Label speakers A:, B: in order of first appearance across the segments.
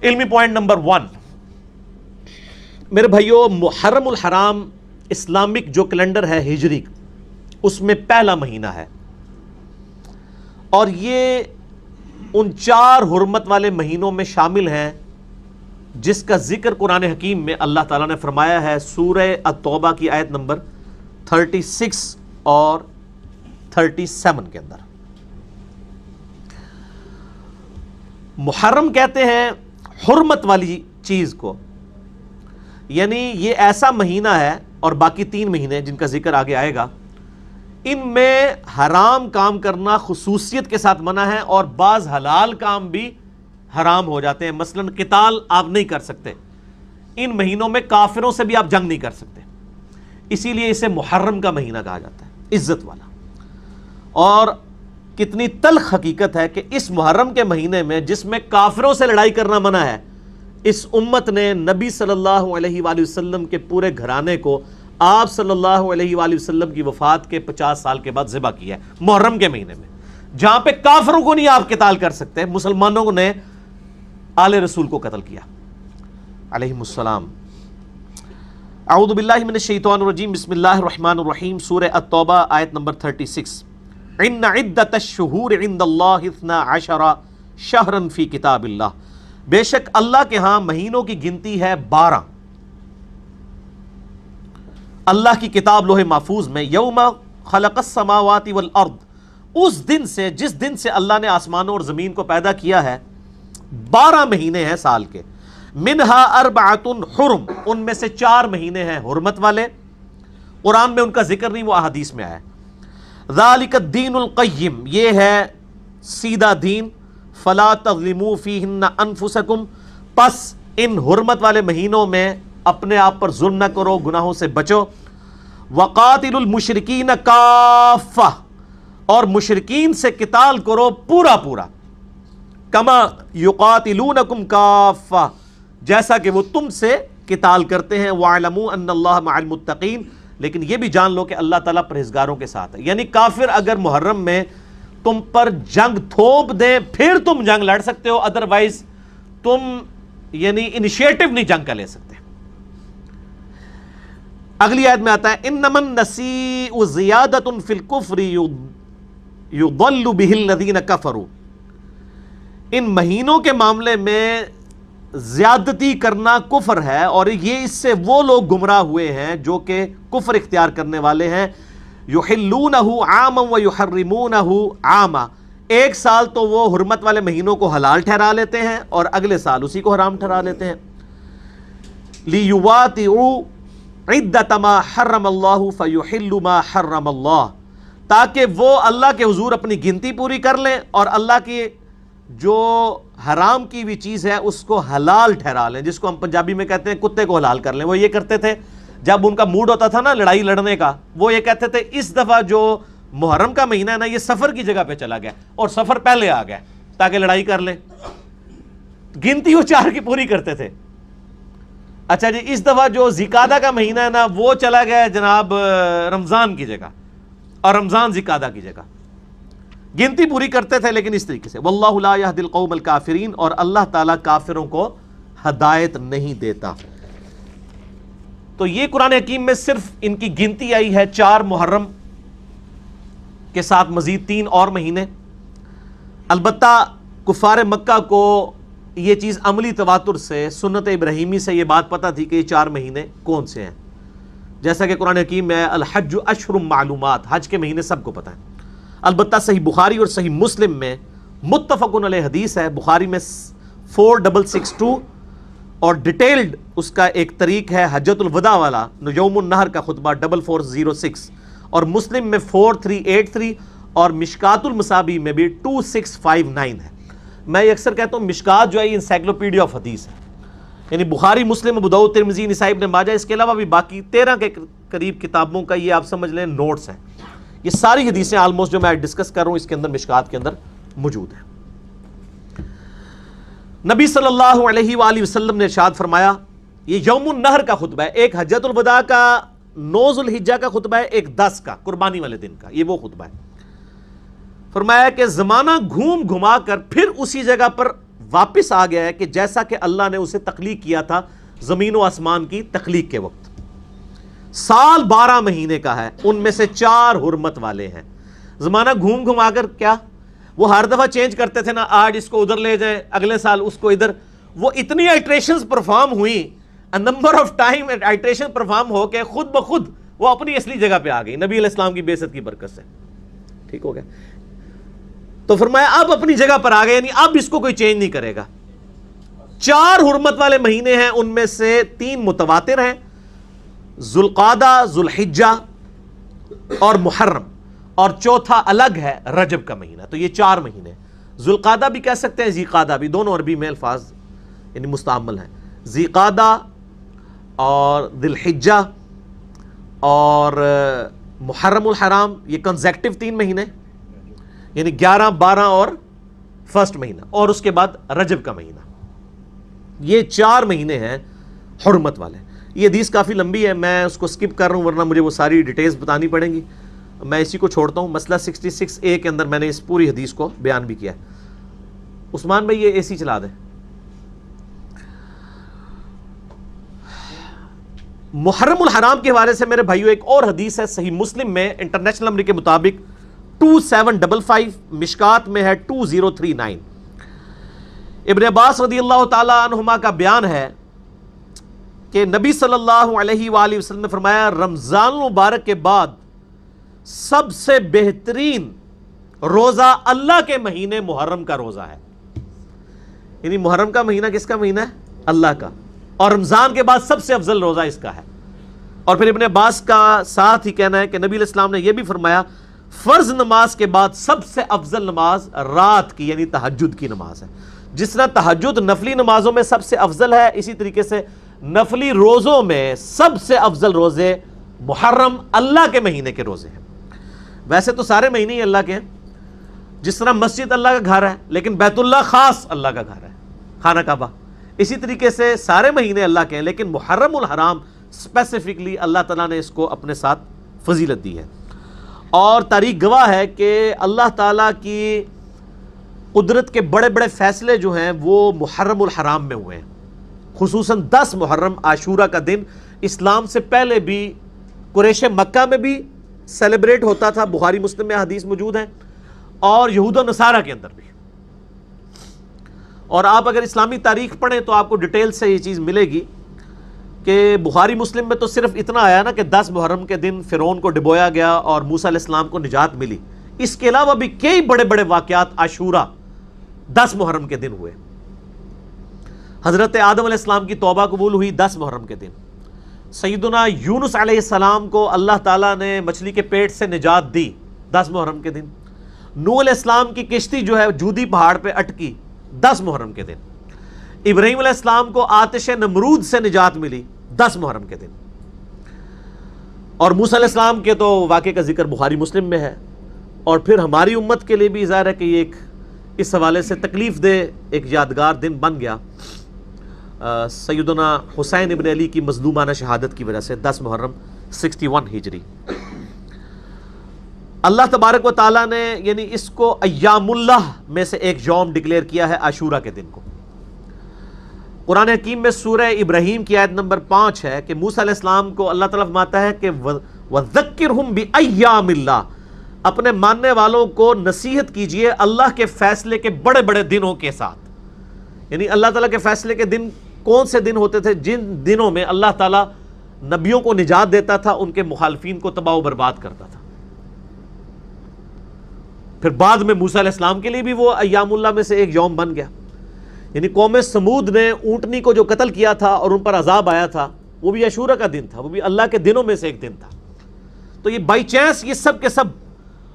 A: علمی point number 1، میرے بھائیو، محرم الحرام اسلامک جو کیلنڈر ہے ہجری، اس میں پہلا مہینہ ہے، اور یہ ان 4 حرمت والے مہینوں میں شامل ہیں جس کا ذکر قرآن حکیم میں اللہ تعالیٰ نے فرمایا ہے سورہ التوبہ کی آیت نمبر 36 اور 37 کے اندر۔ محرم کہتے ہیں حرمت والی چیز کو، یعنی یہ ایسا مہینہ ہے، اور باقی 3 مہینے جن کا ذکر آگے آئے گا، ان میں حرام کام کرنا خصوصیت کے ساتھ منع ہے، اور بعض حلال کام بھی حرام ہو جاتے ہیں۔ مثلا قتال آپ نہیں کر سکتے، ان مہینوں میں کافروں سے بھی آپ جنگ نہیں کر سکتے، اسی لیے اسے محرم کا مہینہ کہا جاتا ہے، عزت والا۔ اور کتنی تلخ حقیقت ہے کہ اس محرم کے مہینے میں جس میں کافروں سے لڑائی کرنا منع ہے، اس امت نے نبی صلی اللہ علیہ وآلہ وسلم کے پورے گھرانے کو آپ صلی اللہ علیہ وآلہ وسلم کی وفات کے 50 سال کے بعد ذبح کیا ہے محرم کے مہینے میں، جہاں پہ کافروں کو نہیں آپ قتال کر سکتے، مسلمانوں نے آل رسول کو قتل کیا علیہم السلام۔ اعوذ باللہ من الشیطان الرجیم، بسم اللہ الرحمن الرحیم، سورہ التوبہ آیت نمبر 36۔ ان عدت الشہور عند اللہ 12 شہرا فی کتاب اللہ، بے شک اللہ کے ہاں مہینوں کی گنتی ہے 12 اللہ کی کتاب لوح محفوظ میں، یوم خلق السماوات والارض، اس دن سے جس دن سے اللہ نے آسمانوں اور زمین کو پیدا کیا ہے، 12 مہینے ہیں سال کے، منہا اربعۃ حرم، ان میں سے 4 مہینے ہیں حرمت والے، قرآن میں ان کا ذکر نہیں، وہ احادیث میں آیا ہے۔ ذالک الدین القیم، یہ ہے سیدھا دین، فلا تظلموا فیہن انفسکم، پس ان حرمت والے مہینوں میں اپنے آپ پر ظلم نہ کرو، گناہوں سے بچو۔ وقاتلوا المشرکین کافہ، اور مشرکین سے قتال کرو پورا پورا، کما یقاتلونکم کافہ، جیسا کہ وہ تم سے قتال کرتے ہیں۔ وَاعْلَمُوا أَنَّ اللَّهَ مَعَ الْمُتَّقِينَ، لیکن یہ بھی جان لو کہ اللہ تعالیٰ پرہیزگاروں کے ساتھ ہے۔ یعنی کافر اگر محرم میں تم پر جنگ تھوپ دیں پھر تم جنگ لڑ سکتے ہو، ادروائز تم یعنی انیشیٹو نہیں جنگ کا لے سکتے۔ اگلی آیت میں آتا ہے انما النسیء زیادۃ فی الکفر یضل بہ الذین کفروا، ان مہینوں کے معاملے میں زیادتی کرنا کفر ہے، اور یہ اس سے وہ لوگ گمراہ ہوئے ہیں جو کہ کفر اختیار کرنے والے ہیں۔ یحلونہ عاما ویحرمونہ عاما، ایک سال تو وہ حرمت والے مہینوں کو حلال ٹھہرا لیتے ہیں اور اگلے سال اسی کو حرام ٹھہرا لیتے ہیں۔ لیواطئوا عدۃ ما حرم اللہ فیحلوا ما حرم اللہ، تاکہ وہ اللہ کے حضور اپنی گنتی پوری کر لیں اور اللہ کی جو حرام کی بھی چیز ہے اس کو حلال ٹھہرا لیں، جس کو ہم پنجابی میں کہتے ہیں کتے کو حلال کر لیں۔ وہ یہ کرتے تھے جب ان کا موڈ ہوتا تھا نا لڑائی لڑنے کا، وہ یہ کہتے تھے اس دفعہ جو محرم کا مہینہ ہے نا، یہ سفر کی جگہ پہ چلا گیا اور سفر پہلے آ گیا تاکہ لڑائی کر لیں، گنتی وہ 4 کی پوری کرتے تھے۔ اچھا جی، اس دفعہ جو ذیقعدہ کا مہینہ ہے نا، وہ چلا گیا جناب رمضان کی جگہ، اور رمضان ذیقعدہ کی جگہ، گنتی پوری کرتے تھے لیکن اس طریقے سے۔ واللہ لا یہدی القوم الکافرین، اور اللہ تعالیٰ کافروں کو ہدایت نہیں دیتا۔ تو یہ قرآن حکیم میں صرف ان کی گنتی آئی ہے 4 محرم کے ساتھ مزید 3 اور مہینے۔ البتہ کفار مکہ کو یہ چیز عملی تواتر سے، سنت ابراہیمی سے یہ بات پتہ تھی کہ یہ 4 مہینے کون سے ہیں، جیسا کہ قرآن حکیم میں الحج اشہر معلومات، حج کے مہینے سب کو پتہ ہیں۔ البتہ صحیح بخاری اور صحیح مسلم میں متفق علیہ حدیث ہے، بخاری میں 4662 اور ڈیٹیلڈ اس کا ایک طریق ہے حجۃ الوداع والا، یوم النہر کا خطبہ 4406، اور مسلم میں 4383 اور مشکات المصابیح میں بھی 2659 ہے۔ میں یہ اکثر کہتا ہوں مشکات جو ہے یہ انسائکلوپیڈیا آف حدیث ہے، یعنی بخاری، مسلم، ابو داؤد، ترمذی، نسائی، ابن ماجہ، اس کے علاوہ بھی باقی 13 کے قریب کتابوں کا یہ آپ سمجھ لیں نوٹس ہیں۔ یہ ساری حدیثیں آلموسٹ جو میں ڈسکس کر رہا ہوں اس کے اندر مشکات کے اندر موجود ہیں۔ نبی صلی اللہ علیہ وآلہ وسلم نے ارشاد فرمایا، یہ یوم النہر کا خطبہ ہے، ایک حجۃ الوداع کا 9 ذو الحجہ کا خطبہ ہے، ایک 10 کا قربانی والے دن کا، یہ وہ خطبہ ہے۔ فرمایا کہ زمانہ گھوم گھما کر پھر اسی جگہ پر واپس آ گیا ہے کہ جیسا کہ اللہ نے اسے تخلیق کیا تھا زمین و آسمان کی تخلیق کے وقت. سال 12 مہینے کا ہے، ان میں سے 4 حرمت والے ہیں. زمانہ گھوم گھما کر کیا وہ ہر دفعہ چینج کرتے تھے نا، آج اس کو ادھر لے جائیں، اگلے سال اس کو ادھر. وہ اتنی آئٹریشنز پرفارم ہوئی، number of time iteration perform ہو کے خود بخود وہ اپنی اصلی جگہ پہ آ گئی نبی علیہ السلام کی بعثت کی برکت سے. ٹھیک ہو گیا؟ تو فرمایا اب اپنی جگہ پر آ گئے، یعنی اب اس کو کوئی چینج نہیں کرے گا. 4 حرمت والے مہینے ہیں، ان میں سے 3 متواتر ہیں، ذوالقعدہ، ذوالحجہ اور محرم، اور چوتھا الگ ہے رجب کا مہینہ. تو یہ 4 مہینے. ذوالقعدہ بھی کہہ سکتے ہیں، ذیقعدہ بھی، دونوں عربی میں الفاظ یعنی مستعمل ہیں. ذیقعدہ اور ذوالحجہ اور محرم الحرام، یہ کنزیکٹو 3 مہینے، یعنی 11، 12 اور فرسٹ مہینہ، اور اس کے بعد رجب کا مہینہ. یہ 4 مہینے ہیں حرمت والے. یہ حدیث کافی لمبی ہے، میں اس کو سکپ کر رہا ہوں ورنہ مجھے وہ ساری ڈیٹیلز بتانی پڑیں گی. میں اسی کو چھوڑتا ہوں. مسئلہ 66A کے اندر میں نے اس پوری حدیث کو بیان بھی کیا ہے. عثمان بھائی یہ AC چلا دیں. محرم الحرام کے حوالے سے میرے بھائیو ایک اور حدیث ہے صحیح مسلم میں انٹرنیشنل نمبر کے مطابق 2755، مشکات میں ہے 2039. ابن عباس رضی اللہ تعالی عنہما کا بیان ہے کہ نبی صلی اللہ علیہ وآلہ وسلم نے فرمایا رمضان المبارک کے بعد سب سے بہترین روزہ اللہ کے مہینے محرم کا روزہ ہے. یعنی محرم کا مہینہ کس کا مہینہ ہے؟ اللہ کا. اور رمضان کے بعد سب سے افضل روزہ اس کا ہے. اور پھر ابن عباس کا ساتھ ہی کہنا ہے کہ نبی علیہ السلام نے یہ بھی فرمایا فرض نماز کے بعد سب سے افضل نماز رات کی یعنی تہجد کی نماز ہے. جس طرح تہجد نفلی نمازوں میں سب سے افضل ہے، اسی طریقے سے نفلی روزوں میں سب سے افضل روزے محرم اللہ کے مہینے کے روزے ہیں. ویسے تو سارے مہینے ہی اللہ کے ہیں، جس طرح مسجد اللہ کا گھر ہے لیکن بیت اللہ خاص اللہ کا گھر ہے، خانہ کعبہ. اسی طریقے سے سارے مہینے اللہ کے ہیں لیکن محرم الحرام اسپیسیفکلی اللہ تعالیٰ نے اس کو اپنے ساتھ فضیلت دی ہے. اور تاریخ گواہ ہے کہ اللہ تعالیٰ کی قدرت کے بڑے بڑے فیصلے جو ہیں وہ محرم الحرام میں ہوئے ہیں. خصوصاً 10 محرم عاشورہ کا دن اسلام سے پہلے بھی قریش مکہ میں بھی سیلیبریٹ ہوتا تھا، بخاری مسلم میں حدیث موجود ہے، اور یہود و نصارہ کے اندر بھی. اور آپ اگر اسلامی تاریخ پڑھیں تو آپ کو ڈیٹیل سے یہ چیز ملے گی کہ بخاری مسلم میں تو صرف اتنا آیا نا کہ 10 محرم کے دن فرعون کو ڈبویا گیا اور موسیٰ علیہ السلام کو نجات ملی. اس کے علاوہ بھی کئی بڑے بڑے واقعات عاشورہ 10 محرم کے دن ہوئے. حضرت آدم علیہ السلام کی توبہ قبول ہوئی 10 محرم کے دن. سیدنا یونس علیہ السلام کو اللہ تعالیٰ نے مچھلی کے پیٹ سے نجات دی 10 محرم کے دن. نوح علیہ السلام کی کشتی جو ہے جودی پہاڑ پہ اٹکی 10 محرم کے دن. ابراہیم علیہ السلام کو آتش نمرود سے نجات ملی 10 محرم کے دن. اور موسیٰ علیہ السلام کے تو واقعے کا ذکر بخاری مسلم میں ہے. اور پھر ہماری امت کے لیے بھی ظاہر ہے کہ یہ ایک اس حوالے سے تکلیف دہ ایک یادگار دن بن گیا سیدنا حسین ابن علی کی مظلومانہ شہادت کی وجہ سے 10 محرم 61 ہجری. اللہ تبارک و تعالیٰ نے یعنی اس کو ایام اللہ میں سے ایک یوم ڈکلیئر کیا ہے عاشورہ کے دن کو. قرآن حکیم میں سورہ ابراہیم کی آیت نمبر 5 ہے کہ موسیٰ علیہ السلام کو اللہ تعالیٰ فرماتا ہے کہ وَذَكِّرْهُمْ بِأَيَّامِ اللَّهِ، اپنے ماننے والوں کو نصیحت کیجئے اللہ کے فیصلے کے بڑے بڑے دنوں کے ساتھ. یعنی اللہ تعالیٰ کے فیصلے کے دن کون سے دن ہوتے تھے؟ جن دنوں میں اللہ تعالیٰ نبیوں کو نجات دیتا تھا، ان کے مخالفین کو تباہ و برباد کرتا تھا. پھر بعد میں موسیٰ علیہ السلام کے لیے بھی وہ ایام اللہ میں سے ایک یوم بن گیا. یعنی قوم سمود نے اونٹنی کو جو قتل کیا تھا اور ان پر عذاب آیا تھا وہ بھی عاشورہ کا دن تھا، وہ بھی اللہ کے دنوں میں سے ایک دن تھا. تو یہ بائی چانس یہ سب کے سب.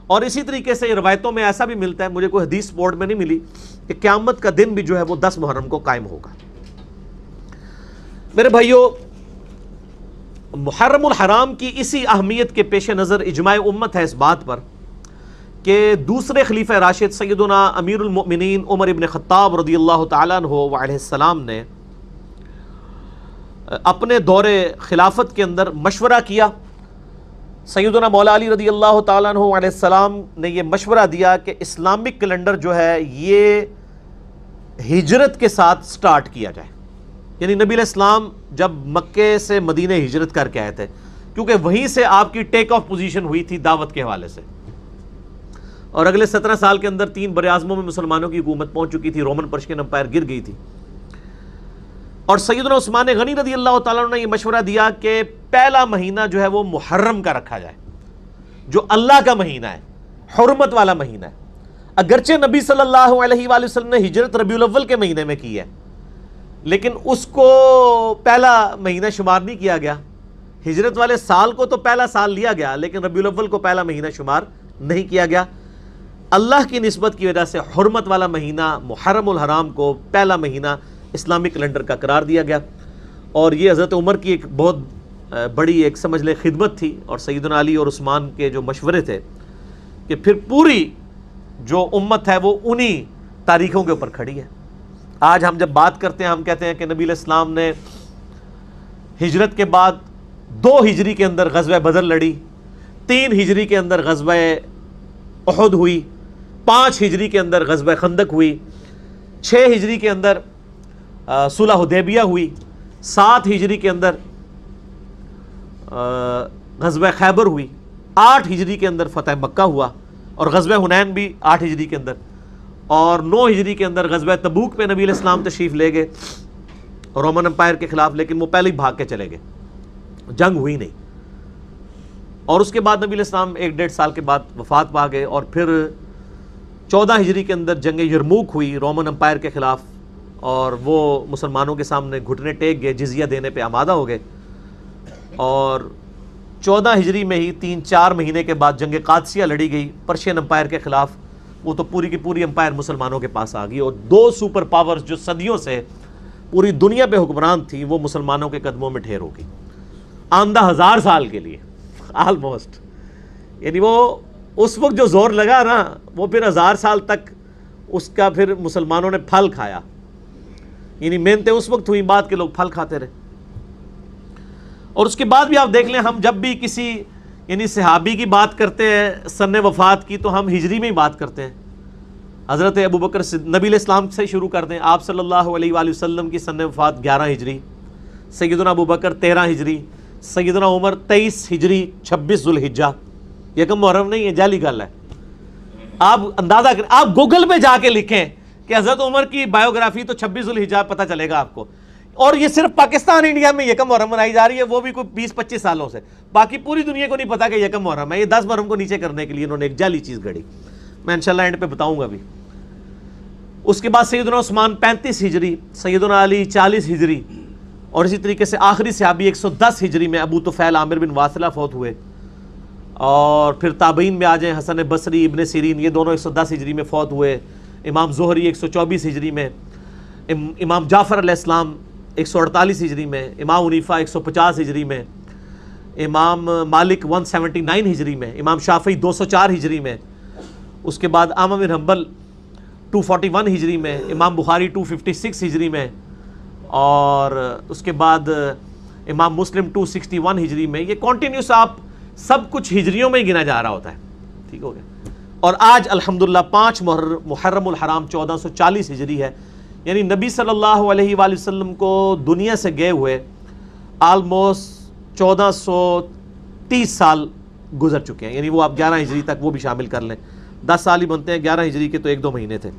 A: اور اسی طریقے سے روایتوں میں ایسا بھی ملتا ہے، مجھے کوئی حدیث سپورٹ میں نہیں ملی، کہ قیامت کا دن بھی جو ہے وہ 10 محرم کو قائم ہوگا. میرے بھائیو، محرم الحرام کی اسی اہمیت کے پیش نظر اجماع امت ہے اس بات پر کہ دوسرے خلیفہ راشد سیدنا امیر المؤمنین عمر ابن خطاب رضی اللہ تعالیٰ عنہ وعلیہ السلام نے اپنے دور خلافت کے اندر مشورہ کیا. سیدنا مولا علی رضی اللہ تعالیٰ عنہ علیہ السلام نے یہ مشورہ دیا کہ اسلامک کیلنڈر جو ہے یہ ہجرت کے ساتھ سٹارٹ کیا جائے. یعنی نبی علیہ السلام جب مکے سے مدینہ ہجرت کر کے آئے تھے، کیونکہ وہیں سے آپ کی ٹیک آف پوزیشن ہوئی تھی دعوت کے حوالے سے، اور اگلے 17 سال کے اندر 3 براعظموں میں مسلمانوں کی حکومت پہنچ چکی تھی، رومن پرشین امپائر گر گئی تھی. اور سیدنا عثمان غنی رضی اللہ تعالیٰ عنہ نے یہ مشورہ دیا کہ پہلا مہینہ جو ہے وہ محرم کا رکھا جائے، جو اللہ کا مہینہ ہے، حرمت والا مہینہ ہے. اگرچہ نبی صلی اللہ علیہ وآلہ وسلم نے ہجرت ربیع الاول کے مہینے میں کی ہے، لیکن اس کو پہلا مہینہ شمار نہیں کیا گیا. ہجرت والے سال کو تو پہلا سال لیا گیا، لیکن ربیع الاول کو پہلا مہینہ شمار نہیں کیا گیا. اللہ کی نسبت کی وجہ سے حرمت والا مہینہ محرم الحرام کو پہلا مہینہ اسلامی کیلنڈر کا قرار دیا گیا. اور یہ حضرت عمر کی ایک بہت بڑی ایک سمجھ لے خدمت تھی، اور سیدنا علی اور عثمان کے جو مشورے تھے کہ پھر پوری جو امت ہے وہ انہی تاریخوں کے اوپر کھڑی ہے. آج ہم جب بات کرتے ہیں، ہم کہتے ہیں کہ نبی علیہ السلام نے ہجرت کے بعد 2 ہجری کے اندر غزوہ بدر لڑی، 3 ہجری کے اندر غزوہ احد ہوئی، 5 ہجری کے اندر غزوہ خندق ہوئی، 6 ہجری کے اندر صلح حدیبیہ ہوئی، 7 ہجری کے اندر غزوہ خیبر ہوئی، 8 ہجری کے اندر فتح مکہ ہوا، اور غزوہ حنین بھی 8 ہجری کے اندر، اور 9 ہجری کے اندر غزوہ تبوک میں نبی علیہ السلام تشریف لے گئے رومن امپائر کے خلاف، لیکن وہ پہلے ہی بھاگ کے چلے گئے، جنگ ہوئی نہیں. اور اس کے بعد نبی علیہ السلام 1-1.5 سال کے بعد وفات پا گئے. اور پھر 14 ہجری کے اندر جنگ یرموک ہوئی رومن امپائر کے خلاف، اور وہ مسلمانوں کے سامنے گھٹنے ٹیک گئے، جزیہ دینے پہ آمادہ ہو گئے. اور 14 ہجری میں ہی 3-4 مہینے کے بعد جنگ قادسیہ لڑی گئی پرشین امپائر کے خلاف. وہ تو پوری کی پوری امپائر مسلمانوں کے پاس آ گئی، اور 2 سپر پاورز جو صدیوں سے پوری دنیا پہ حکمران تھی وہ مسلمانوں کے قدموں میں ڈھیر ہو گئی آندہ 1000 سال کے لیے آلموسٹ. یعنی وہ اس وقت جو زور لگا نا، وہ پھر 1000 سال تک اس کا پھر مسلمانوں نے پھل کھایا. یعنی محنتیں اس وقت ہوئی، بعد کے لوگ پھل کھاتے رہے. اور اس کے بعد بھی آپ دیکھ لیں، ہم جب بھی کسی یعنی صحابی کی بات کرتے ہیں سن وفات کی، تو ہم ہجری میں ہی بات کرتے ہیں. حضرت ابوبکر نبی علیہ السلام سے شروع کرتے ہیں. آپ صلی اللہ علیہ وآلہ وسلم کی سن وفات 11 ہجری، سیدنا ابوبکر 13 ہجری، سیدنا عمر 23 ہجری 26 ذوالحجہ. یکم محرم نہیں ہے، جعلی گل ہے. آپ اندازہ کریں، آپ گوگل پہ جا کے لکھیں کہ حضرت عمر کی بایوگرافی، تو 26 ذوالحجہ پتہ چلے گا آپ کو. اور یہ صرف پاکستان انڈیا میں یکم محرم منائی جا رہی ہے، وہ بھی کوئی 20-25 سالوں سے. باقی پوری دنیا کو نہیں پتا کہ یکم محرم ہے. یہ 10 محرم کو نیچے کرنے کے لیے انہوں نے ایک جعلی چیز گھڑی. میں انشاءاللہ اینڈ پہ بتاؤں گا بھی. اس کے بعد سیدنا عثمان 35 ہجری، سیدنا علی 40 ہجری، اور اسی طریقے سے آخری صحابی 110 ہجری میں ابو طفیل عامر بن واصلہ فوت ہوئے. اور پھر تابعین میں آ جائیں، حسن بصری، ابن سیرین، یہ دونوں 110 ہجری میں فوت ہوئے. امام زہری 124 ہجری میں، امام جعفر علیہ السلام 148 ہجری میں، امام حنیفہ 150 ہجری میں، امام مالک 179 ہجری میں، امام شافعی 204 ہجری میں. اس کے بعد احمد بن حنبل 241 ہجری میں، امام بخاری 256 ہجری میں، اور اس کے بعد امام مسلم 261 ہجری میں. یہ کنٹینیوس آپ سب کچھ ہجریوں میں ہی گنا جا رہا ہوتا ہے. ٹھیک ہو گیا. اور آج الحمدللہ 5 محرم الحرام 1440 ہجری ہے. یعنی نبی صلی اللہ علیہ وآلہ وسلم کو دنیا سے گئے ہوئے آلموسٹ 1430 سال گزر چکے ہیں. یعنی وہ آپ 11 ہجری تک وہ بھی شامل کر لیں، 10 سال ہی بنتے ہیں، 11 ہجری کے تو 1-2 مہینے تھے.